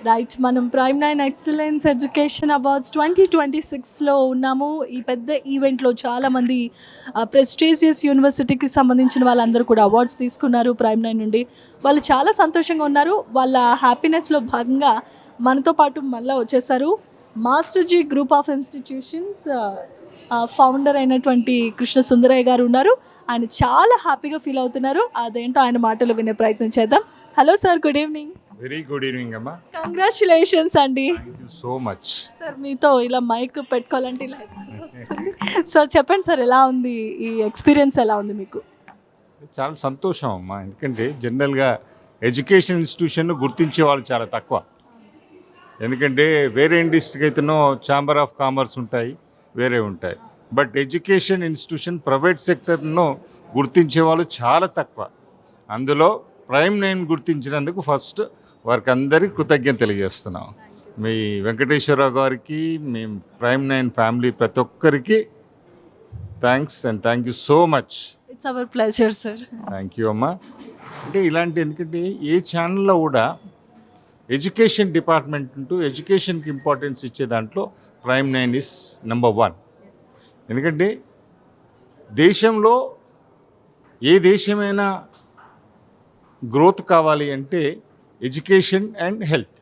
Right, మనం ప్రైమ్9 excellence education awards 2026లో ఉన్నాము. ఈ పెద్ద ఈవెంట్లో చాలామంది ప్రెస్టీజియస్ యూనివర్సిటీకి సంబంధించిన వాళ్ళందరూ కూడా అవార్డ్స్ తీసుకున్నారు ప్రైమ్9 నుండి. వాళ్ళు చాలా సంతోషంగా ఉన్నారు. వాళ్ళ హ్యాపీనెస్లో భాగంగా మనతో పాటు మళ్ళీ వచ్చేసారు మాస్టర్జీ గ్రూప్ ఆఫ్ ఇన్స్టిట్యూషన్స్ ఫౌండర్ అయినటువంటి కృష్ణ సుందరయ్య గారు ఉన్నారు. ఆయన చాలా హ్యాపీగా ఫీల్ అవుతున్నారు. అదేంటో ఆయన మాటలు వినే ప్రయత్నం చేద్దాం. Hello sir, good evening. Very good evening అమ్మా. కంగ్రాచులేషన్స్ అండి. Thank you so much. Sir, మీతో ఇలా మైక్ పెట్టుకోవాలంటే ఇలా వస్తుంది. సో చెప్పండి సార్, ఎలా ఉంది ఈ ఎక్స్పీరియన్స్, ఎలా ఉంది మీకు? చాలా సంతోషం అమ్మా, ఎందుకంటే జనరల్గా ఎడ్యుకేషన్ ఇన్స్టిట్యూషన్ గుర్తించే వాళ్ళు చాలా తక్కువ. ఎందుకంటే వేరే ఇండస్ట్రీకి అయితేనో ఛాంబర్ ఆఫ్ కామర్స్ ఉంటాయి, వేరే ఉంటాయి. బట్ ఎడ్యుకేషన్ ఇన్స్టిట్యూషన్ ప్రైవేట్ సెక్టర్ను గుర్తించే వాళ్ళు చాలా తక్కువ. అందులో ప్రైమ్9 గుర్తించినందుకు ఫస్ట్ వారికి అందరికీ కృతజ్ఞత తెలియజేస్తున్నాం. మీ వెంకటేశ్వరరావు గారికి, మీ ప్రైమ్9 ఫ్యామిలీ ప్రతి ఒక్కరికి thanks and thank you so much. It's our pleasure sir. Thank you అమ్మా. అంటే ఇలాంటి, ఎందుకంటే ఏ ఛానల్లో కూడా ఎడ్యుకేషన్ డిపార్ట్మెంట్ అంటూ ఎడ్యుకేషన్కి ఇంపార్టెన్స్ ఇచ్చే దాంట్లో ప్రైమ్9 ఇస్ నెంబర్ 1. ఎందుకంటే దేశంలో ఏ దేశమైనా గ్రోత్ కావాలి అంటే ఎడ్యుకేషన్ అండ్ హెల్త్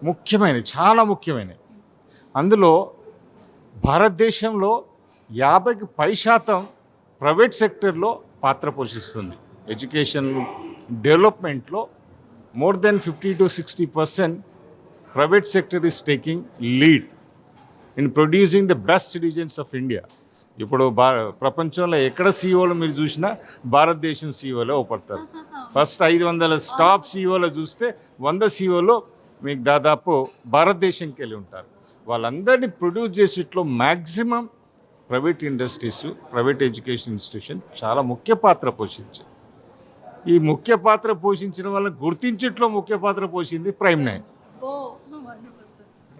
ముఖ్యమైనవి, చాలా ముఖ్యమైనవి. అందులో భారతదేశంలో 50% ప్రైవేట్ సెక్టర్లో పాత్ర పోషిస్తుంది. ఎడ్యుకేషన్ డెవలప్మెంట్లో more than 50 to 60% private sector is taking lead in producing the best citizens of India. ఇప్పుడు ప్రపంచంలో ఎక్కడ సీఈఓలు మీరు చూసినా భారతదేశం సీఈఓలో పడతారు. ఫస్ట్ 500 టాప్ సీఈఓలో చూస్తే 100 సీఈఓలో మీకు దాదాపు భారతదేశంకి వెళ్ళి ఉంటారు. వాళ్ళందరినీ ప్రొడ్యూస్ చేసేట్లో maximum private industries, private education institution చాలా ముఖ్య పాత్ర పోషించారు. ఈ ముఖ్య పాత్ర పోషించిన వాళ్ళని గుర్తించట్లో ముఖ్య పాత్ర పోషింది ప్రైమ్9.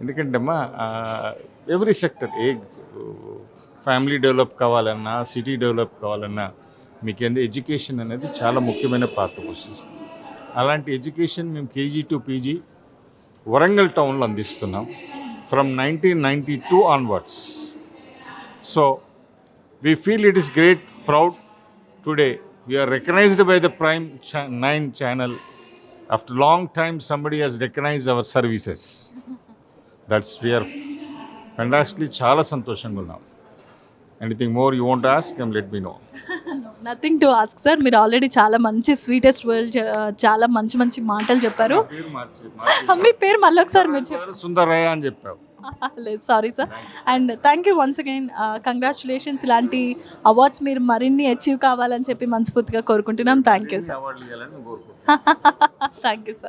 ఎందుకంటే అమ్మా ఎవ్రీ సెక్టర్, ఏ ఫ్యామిలీ డెవలప్ కావాలన్నా, సిటీ డెవలప్ కావాలన్నా మీకు ఎడ్యుకేషన్ అనేది చాలా ముఖ్యమైన పాత్ర పోషిస్తుంది. అలాంటి ఎడ్యుకేషన్ మేము కేజీ టు పీజీ వరంగల్ టౌన్లో అందిస్తున్నాం from 1992 onwards. So we feel it is great proud today we are recognized by the Prime9 channel. After long time somebody has recognized our services. That's we are fantastically చాలా సంతోషంగా ఉన్నాం. Anything more you want ask, let me know. Nothing to ask sir, మీరు already చాలా మంచి sweetest word, చాలా మంచి మంచి మాటలు చెప్పారు. మీ పేరు మళ్ళీ ఒకసారి మీరు చెప్పారు, సుందరయ్య అని చెప్పావు. లేదు, sorry sir. And thank you once again. Congratulations. ఇలాంటి అవార్డ్స్ మీరు మరిన్ని అచీవ్ కావాలని చెప్పి మనస్ఫూర్తిగా కోరుకుంటున్నాం. Thank you sir. Thank you sir.